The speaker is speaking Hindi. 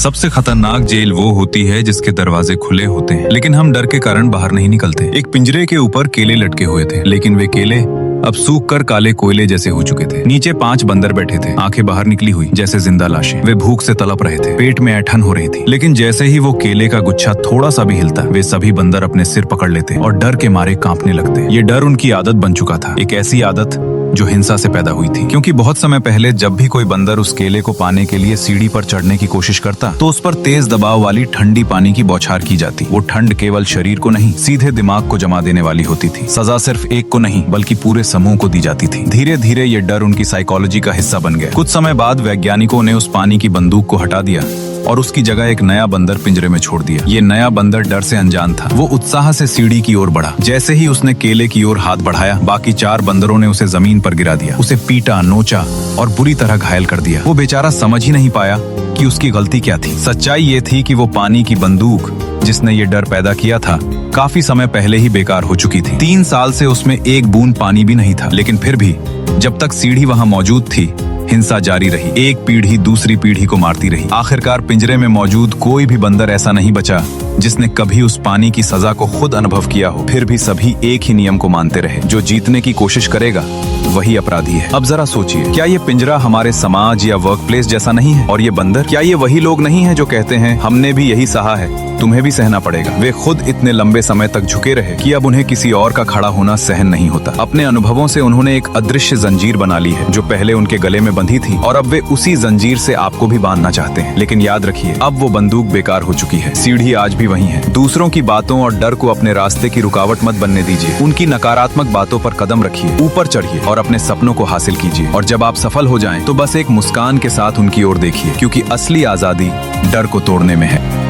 सबसे खतरनाक जेल वो होती है जिसके दरवाजे खुले होते हैं, लेकिन हम डर के कारण बाहर नहीं निकलते। एक पिंजरे के ऊपर केले लटके हुए थे, लेकिन वे केले अब सूख कर काले कोयले जैसे हो चुके थे। नीचे 5 बंदर बैठे थे, आंखें बाहर निकली हुई जैसे जिंदा लाशें। वे भूख से तड़प रहे थे, पेट में ऐंठन हो रही थी। लेकिन जैसे ही वो केले का गुच्छा थोड़ा सा भी हिलता, वे सभी बंदर अपने सिर पकड़ लेते और डर के मारे कांपने लगते। ये डर उनकी आदत बन चुका था, एक ऐसी आदत जो हिंसा से पैदा हुई थी। क्योंकि बहुत समय पहले जब भी कोई बंदर उस केले को पाने के लिए सीढ़ी पर चढ़ने की कोशिश करता, तो उस पर तेज दबाव वाली ठंडी पानी की बौछार की जाती। वो ठंड केवल शरीर को नहीं, सीधे दिमाग को जमा देने वाली होती थी। सजा सिर्फ एक को नहीं, बल्कि पूरे समूह को दी जाती थी। धीरे धीरे ये डर उनकी साइकोलॉजी का हिस्सा बन गया। कुछ समय बाद वैज्ञानिकों ने उस पानी की बंदूक को हटा दिया और उसकी जगह एक नया बंदर पिंजरे में छोड़ दिया। ये नया बंदर डर से अनजान था। वो उत्साह से सीढ़ी की ओर बढ़ा। जैसे ही उसने केले की ओर हाथ बढ़ाया, बाकी 4 बंदरों ने उसे जमीन पर गिरा दिया। उसे पीटा, नोचा और बुरी तरह घायल कर दिया। वो बेचारा समझ ही नहीं पाया कि उसकी गलती क्या थी। सच्चाई ये थी कि वो पानी की बंदूक जिसने ये डर पैदा किया था, काफी समय पहले ही बेकार हो चुकी थी। 3 साल से उसमें एक बूंद पानी भी नहीं था। लेकिन फिर भी जब तक सीढ़ी वहाँ मौजूद थी, हिंसा जारी रही। एक पीढ़ी दूसरी पीढ़ी को मारती रही। आखिरकार पिंजरे में मौजूद कोई भी बंदर ऐसा नहीं बचा जिसने कभी उस पानी की सजा को खुद अनुभव किया हो। फिर भी सभी एक ही नियम को मानते रहे, जो जीतने की कोशिश करेगा वही अपराधी है। अब जरा सोचिए, क्या ये पिंजरा हमारे समाज या वर्क प्लेस जैसा नहीं है? और ये बंदर, क्या ये वही लोग नहीं है जो कहते हैं हमने भी यही सहा है, तुम्हें भी सहना पड़ेगा? वे खुद इतने लंबे समय तक झुके रहे कि अब उन्हें किसी और का खड़ा होना सहन नहीं होता। अपने अनुभवों से उन्होंने एक अदृश्य जंजीर बना ली है, जो पहले उनके गले में बंधी थी, और अब वे उसी जंजीर से आपको भी बांधना चाहते हैं। लेकिन याद रखिए, अब वो बंदूक बेकार हो चुकी है। सीढ़ी आज भी वही है। दूसरों की बातों और डर को अपने रास्ते की रुकावट मत बनने दीजिए। उनकी नकारात्मक बातों पर कदम रखिए, ऊपर चढ़िए और अपने सपनों को हासिल कीजिए। और जब आप सफल हो जाएं, तो बस एक मुस्कान के साथ उनकी ओर देखिए, क्योंकि असली आजादी डर को तोड़ने में है।